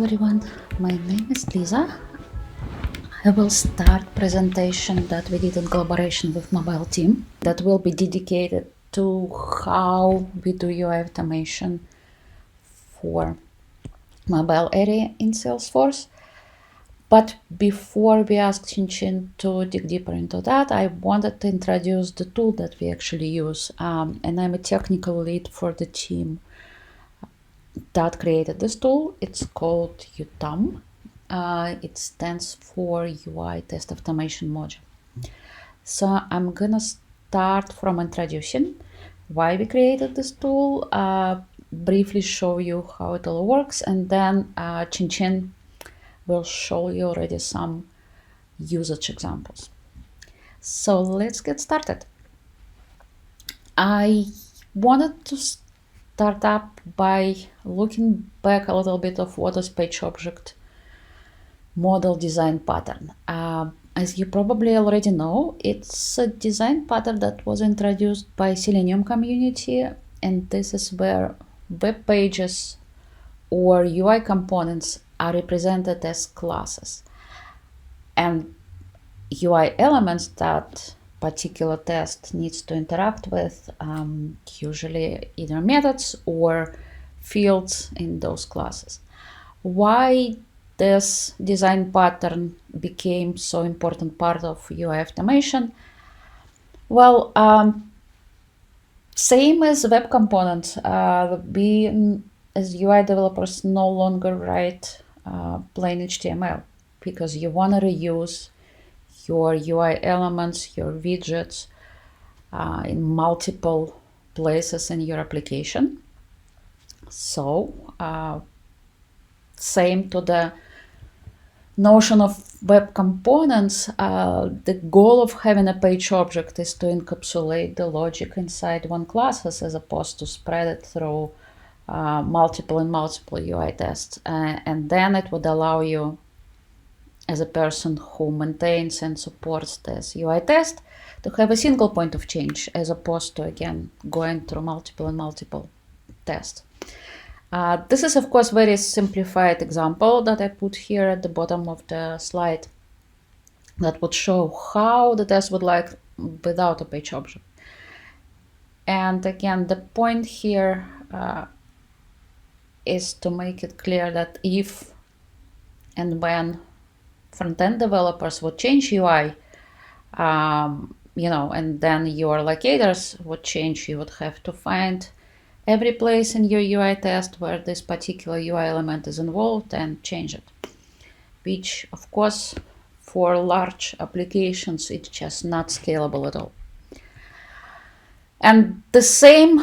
everyone, my name is Lisa. I will start presentation that we did in collaboration with mobile team that will be dedicated to how we do UI automation for mobile area in Salesforce. But before we ask Qingchun to dig deeper into that, I wanted to introduce the tool that we actually use. And I'm a technical lead for the team that created this tool. It's called UTAM. It stands for UI Test Automation Module. So I'm gonna start from introducing why we created this tool, briefly show you how it all works, and then Qingchun will show you already some usage examples. So let's get started. I wanted to start up by looking back a little bit of what is page object model design pattern. As you probably already know, it's a design pattern that was introduced by Selenium community, and this is where web pages or UI components are represented as classes, and UI elements that particular test needs to interact with, usually either methods or fields in those classes. Why this design pattern became so important part of UI automation? Well, same as web components, we as UI developers no longer write plain HTML because you want to reuse your UI elements, your widgets in multiple places in your application. So same to the notion of web components, the goal of having a page object is to encapsulate the logic inside one class as opposed to spread it through multiple UI tests. And then it would allow you, as a person who maintains and supports this UI test, to have a single point of change as opposed to, again, going through multiple tests. This is, of course, very simplified example that I put here at the bottom of the slide that would show how the test would look without a page object. And again, the point here is to make it clear that if and when front-end developers would change UI, and then your locators would change, you would have to find every place in your UI test where this particular UI element is involved and change it, which of course for large applications it's just not scalable at all. And the same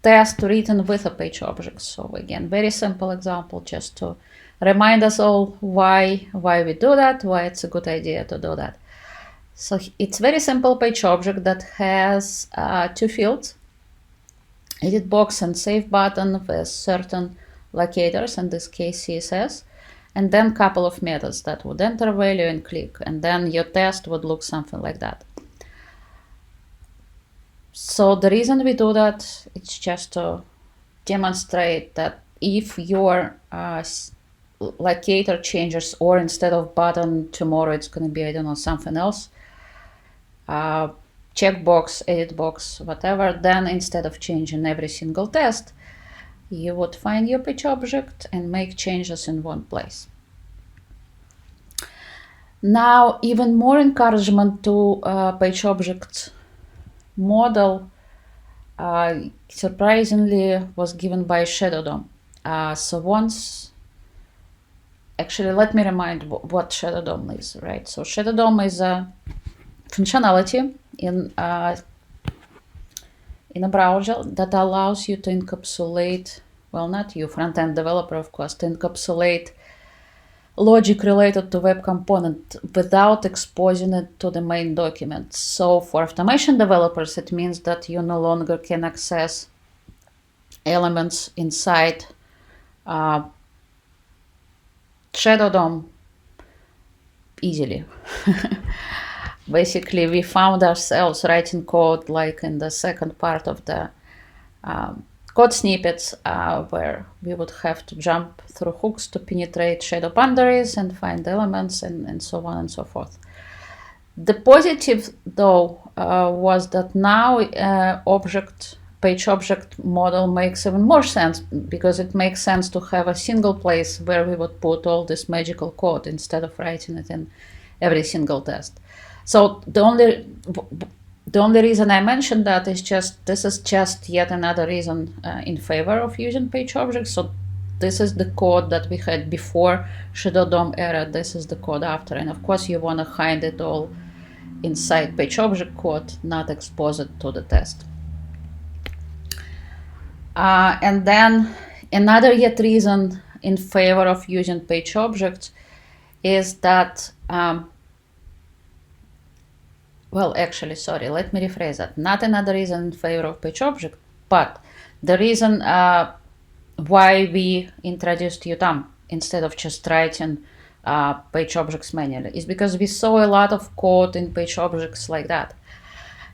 test written with a page object. So again, very simple example just to remind us all why we do that, why it's a good idea to do that. So it's very simple page object that has two fields, edit box and save button with certain locators, in this case CSS, and then couple of methods that would enter value and click, and then your test would look something like that. So the reason we do that, it's just to demonstrate that if your locator changes, or instead of button tomorrow it's going to be, I don't know, something else, checkbox, edit box, whatever, then instead of changing every single test, you would find your page object and make changes in one place. Now, even more encouragement to page object model surprisingly was given by Shadow DOM. So once, actually, let me remind what Shadow DOM is, right? So Shadow DOM is a functionality in a browser that allows you to encapsulate, well, not you, front-end developer, of course, to encapsulate logic related to web component without exposing it to the main document. So for automation developers, it means that you no longer can access elements inside Shadow DOM easily. Basically, we found ourselves writing code like in the second part of the code snippets where we would have to jump through hooks to penetrate shadow boundaries and find elements and so on and so forth. The positive, though, was that now page object model makes even more sense, because it makes sense to have a single place where we would put all this magical code instead of writing it in every single test. So the only reason I mentioned that is this is just yet another reason in favor of using page objects. So this is the code that we had before Shadow DOM era. This is the code after. And of course, you want to hide it all inside page object code, not expose it to the test. And then another yet reason in favor of using page objects is that, well, actually, sorry, let me rephrase that. Not another reason in favor of page object, but the reason why we introduced UTAM instead of just writing page objects manually is because we saw a lot of code in page objects like that,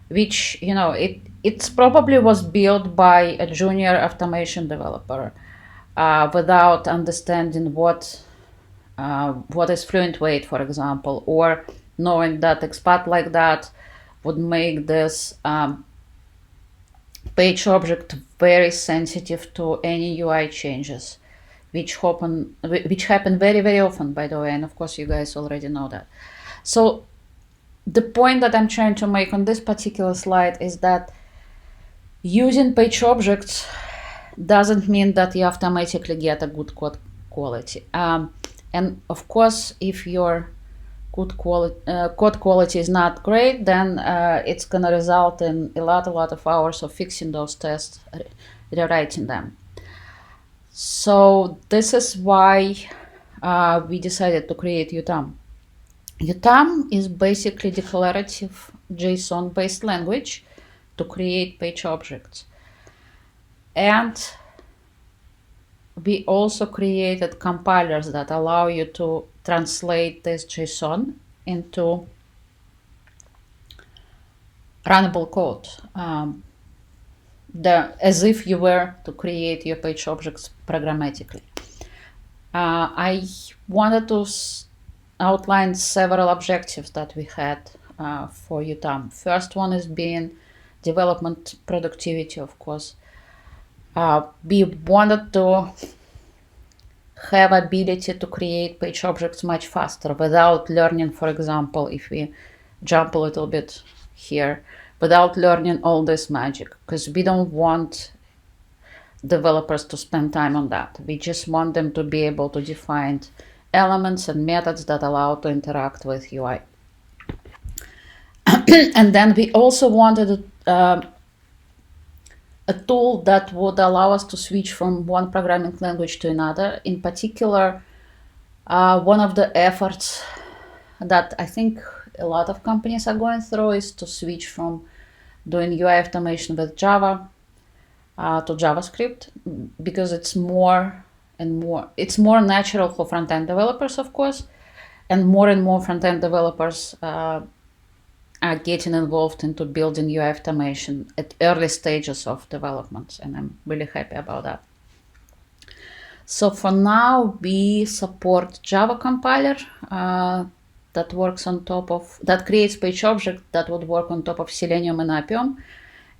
which, you know, it probably was built by a junior automation developer without understanding what is fluent weight, for example, or knowing that expat like that would make this page object very sensitive to any UI changes, which happen very, very often, by the way, and of course you guys already know that. So the point that I'm trying to make on this particular slide is that using page objects doesn't mean that you automatically get a good code quality. And of course, if your code quality is not great, then it's gonna result in a lot of hours of fixing those tests, rewriting them. So this is why we decided to create UTAM. UTAM is basically declarative JSON-based language to create page objects. And we also created compilers that allow you to translate this JSON into runnable code, as if you were to create your page objects programmatically. I wanted to outline several objectives that we had for UTAM. First one is being development productivity, of course. We wanted to have ability to create page objects much faster without learning, for example, if we jump a little bit here, without learning all this magic, because we don't want developers to spend time on that. We just want them to be able to define elements and methods that allow to interact with UI. And then we also wanted a tool that would allow us to switch from one programming language to another. In particular, one of the efforts that I think a lot of companies are going through is to switch from doing UI automation with Java to JavaScript, because it's more natural for front-end developers, of course, and more front-end developers are getting involved into building UI automation at early stages of development, and I'm really happy about that. So for now, we support Java compiler that creates page object that would work on top of Selenium and Appium,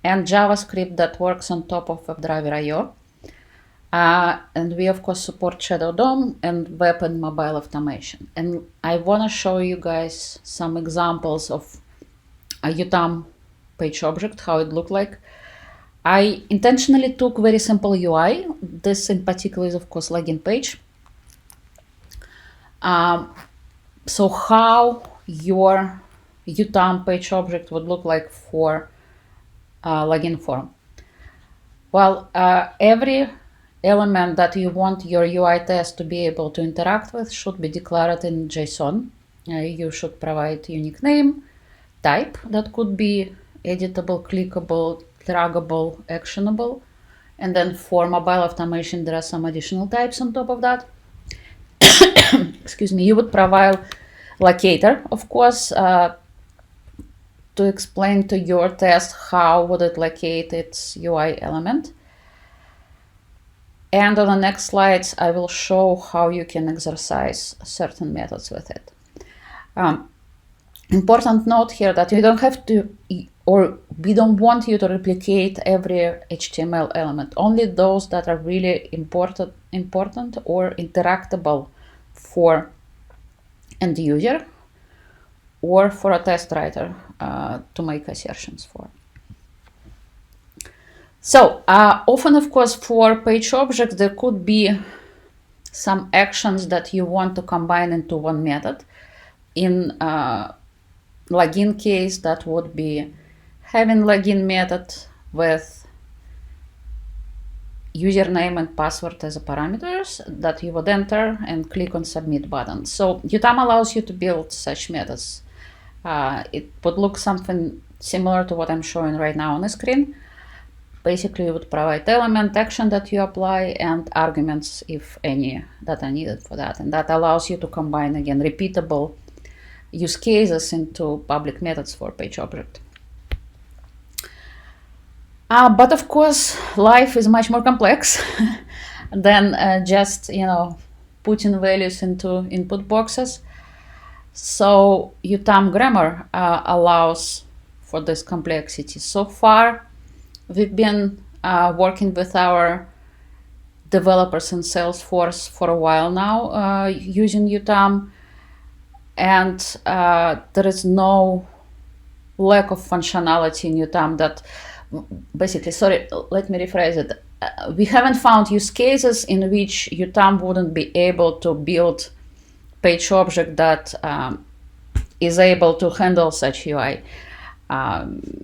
and JavaScript that works on top of WebDriver IO. And we of course support Shadow DOM and web and mobile automation. And I want to show you guys some examples of a UTAM page object, how it looked like. I intentionally took very simple UI. This in particular is of course login page. So how your UTAM page object would look like for login form. Well, every element that you want your UI test to be able to interact with should be declared in JSON. You should provide unique name, type that could be editable, clickable, draggable, actionable. And then for mobile automation, there are some additional types on top of that. Excuse me, you would provide locator, of course, to explain to your test how would it locate its UI element. And on the next slides, I will show how you can exercise certain methods with it. Important note here that you don't have to, or we don't want you to replicate every HTML element, only those that are really important or interactable for end user or for a test writer to make assertions for. So often, of course, for page objects, there could be some actions that you want to combine into one method. In login case, that would be having login method with username and password as a parameters that you would enter and click on submit button. So UTAM allows you to build such methods. It would look something similar to what I'm showing right now on the screen. Basically, you would provide element, action that you apply, and arguments, if any, that are needed for that. And that allows you to combine, again, repeatable use cases into public methods for page object. But of course, life is much more complex than just, putting values into input boxes. So UTAM grammar allows for this complexity. So far, we've been working with our developers in Salesforce for a while now using UTAM, and there is no lack of functionality in UTAM that basically, sorry, let me rephrase it. We haven't found use cases in which UTAM wouldn't be able to build page object that is able to handle such UI.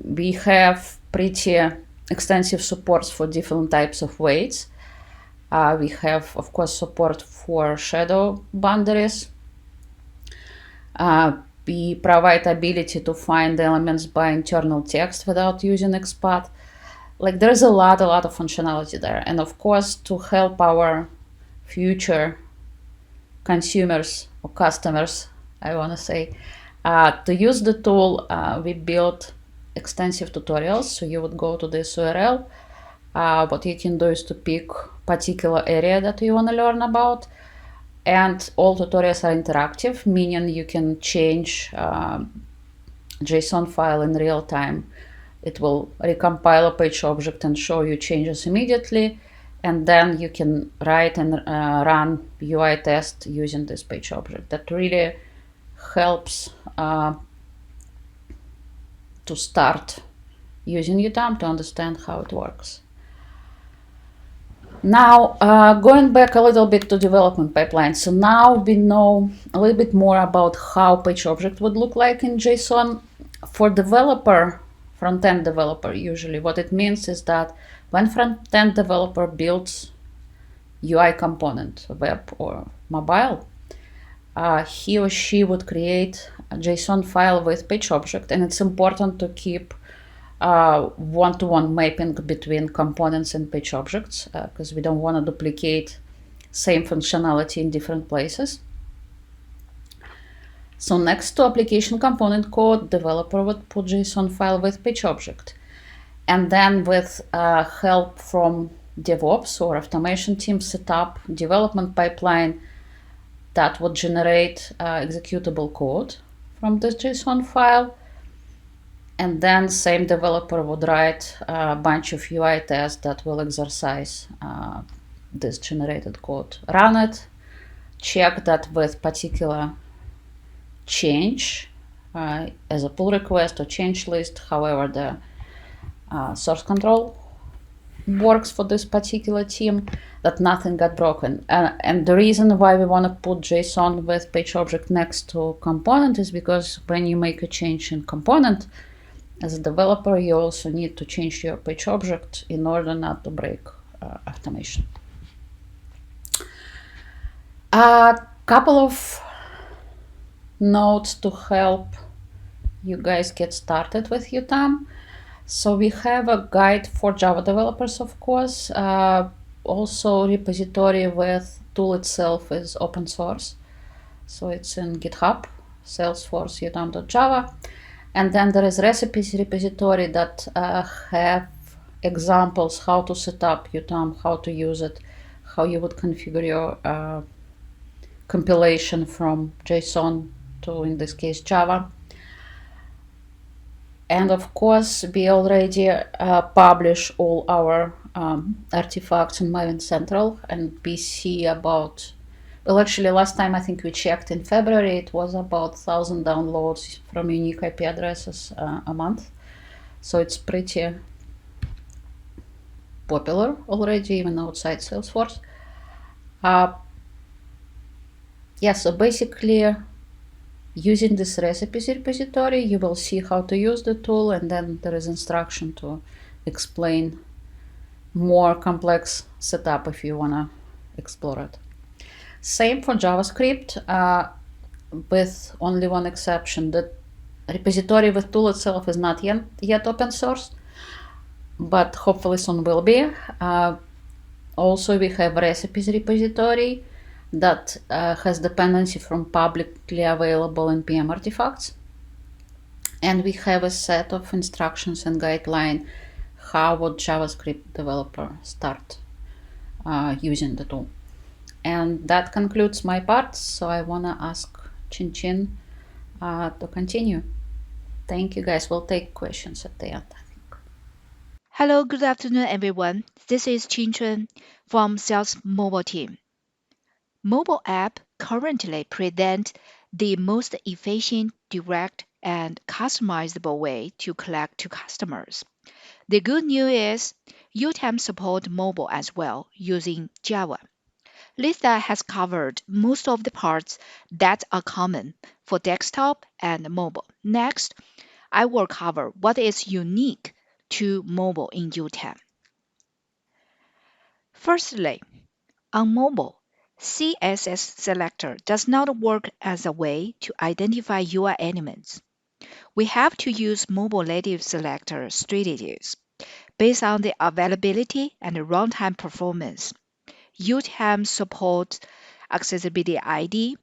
We have pretty extensive supports for different types of weights. We have, of course, support for shadow boundaries. We provide ability to find elements by internal text without using XPath. Like, there's a lot of functionality there. And of course, to help our future consumers or customers, I want to say, to use the tool, we built extensive tutorials. So you would go to this URL. What you can do is to pick particular area that you want to learn about. And all tutorials are interactive, meaning you can change JSON file in real time. It will recompile a page object and show you changes immediately. And then you can write and run UI test using this page object. That really helps to start using UTAM to understand how it works. Now, going back a little bit to development pipeline. So now we know a little bit more about how page object would look like in JSON. For developer, front-end developer, usually what it means is that when front-end developer builds UI component, web or mobile, he or she would create a JSON file with page object, and it's important to keep one-to-one mapping between components and page objects because we don't want to duplicate same functionality in different places. So next to application component code, developer would put JSON file with page object. And then with help from DevOps or automation team set up development pipeline that would generate executable code from this JSON file. And then same developer would write a bunch of UI tests that will exercise this generated code. Run it, check that with particular change as a pull request or change list, however the source control works for this particular team, that nothing got broken. And the reason why we want to put JSON with page object next to component is because when you make a change in component, as a developer, you also need to change your page object in order not to break automation. A couple of notes to help you guys get started with UTAM. So we have a guide for Java developers, of course. Also, repository with tool itself is open source. So it's in GitHub, Salesforce utam.java. And then there is recipes repository that have examples how to set up UTAM, how to use it, how you would configure your compilation from JSON to, in this case, Java. And of course, we already publish all our artifacts in Maven Central, and we see about, well, actually, last time I think we checked in February, it was about 1,000 downloads from unique IP addresses a month. So it's pretty popular already, even outside Salesforce. Yeah, so basically, using this recipes repository, you will see how to use the tool, and then there is instruction to explain more complex setup if you want to explore it. Same for JavaScript, with only one exception. The repository with tool itself is not yet open source, but hopefully soon will be. Also, we have recipes repository that has dependency from publicly available NPM artifacts. And we have a set of instructions and guideline how would JavaScript developer start using the tool. And that concludes my part, so I want to ask Qingchun to continue. Thank you, guys. We'll take questions at the end, I think. Hello, good afternoon, everyone. This is Qingchun from Sales Mobile Team. Mobile app currently present the most efficient, direct, and customizable way to collect to customers. The good news is UTAM support mobile as well using Java. Lisa has covered most of the parts that are common for desktop and mobile. Next, I will cover what is unique to mobile in UTAM. Firstly, on mobile, CSS selector does not work as a way to identify UI elements. We have to use mobile native selector strategies based on the availability and runtime performance. UTAM supports accessibility ID,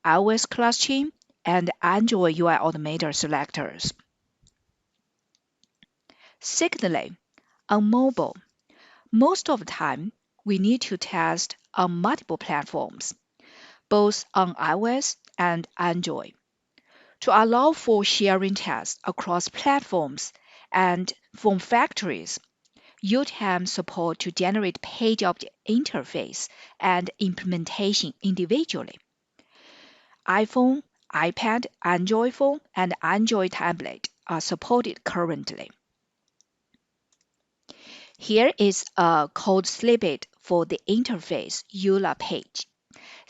iOS clustering, and Android UI automator selectors. Secondly, on mobile, most of the time we need to test on multiple platforms, both on iOS and Android, to allow for sharing tests across platforms and form factories. UTAM support to generate page object interface and implementation individually. iPhone, iPad, Android phone, and Android tablet are supported currently. Here is a code snippet for the interface EULA page.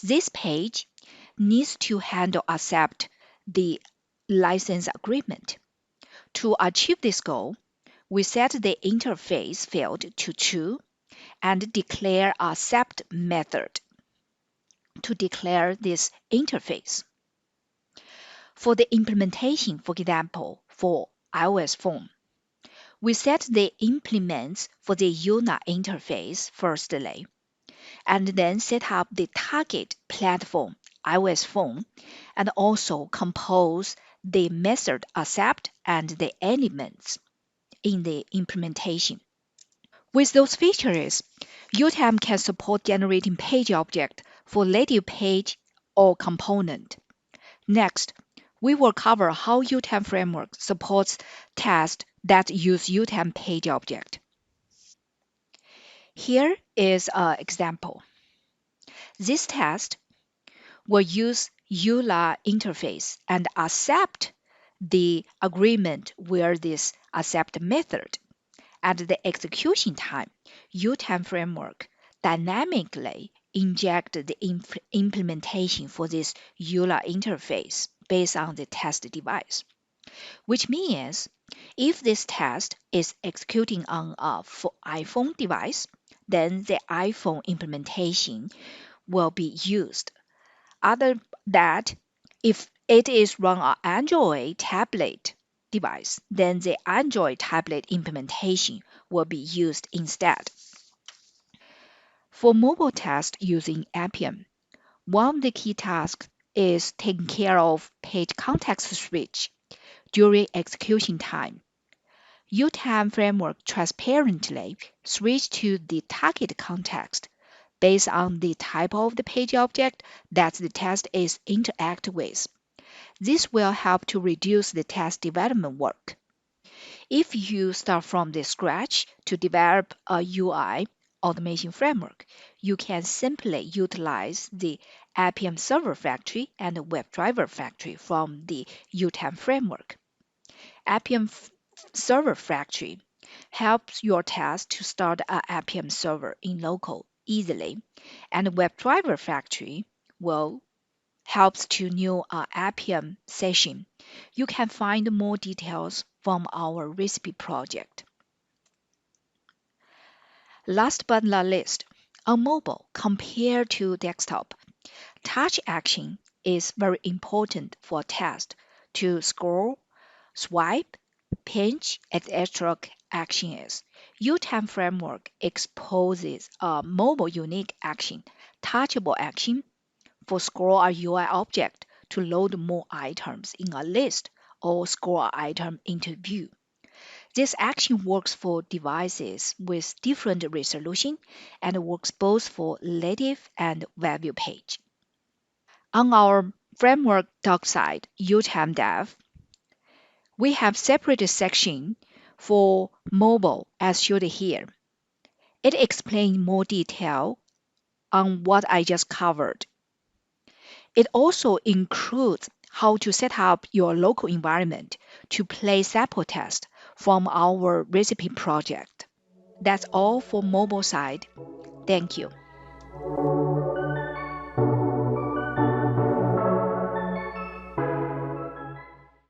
This page needs to handle accept the license agreement. To achieve this goal, we set the interface field to true and declare a accept method to declare this interface. For the implementation, for example, for iOS phone, we set the implements for the EULA interface firstly, and then set up the target platform, iOS phone, and also compose the method accept and the elements in the implementation. With those features, UTAM can support generating page object for native page or component. Next, we will cover how UTAM framework supports tests that use UTAM page object. Here is an example. This test will use EULA interface and accept the agreement where this accept method. At the execution time, UTAM framework dynamically inject the implementation for this EULA interface based on the test device, which means if this test is executing on a iPhone device, then the iPhone implementation will be used. Other that, if it is run on Android tablet device, then the Android tablet implementation will be used instead. For mobile test using Appium, one of the key tasks is taking care of page context switch during execution time. UTAM framework transparently switch to the target context based on the type of the page object that the test is interact with. This will help to reduce the test development work. If you start from the scratch to develop a UI automation framework, you can simply utilize the Appium Server Factory and the WebDriver Factory from the UTAM framework. Appium Server Factory helps your test to start an Appium server in local easily, and WebDriver Factory will helps to new Appium session. You can find more details from our recipe project. Last but not least, on mobile compared to desktop, touch action is very important for test to scroll, swipe, pinch, etc. action is. UTAM framework exposes a mobile unique action, touchable action for scroll a UI object to load more items in a list or scroll an item into view. This action works for devices with different resolution and works both for native and web view page. On our framework doc side, UTAM Dev, we have separated section for mobile as shown here. It explains more detail on what I just covered. It also includes how to set up your local environment to play sample test from our recipe project. That's all for mobile side. Thank you.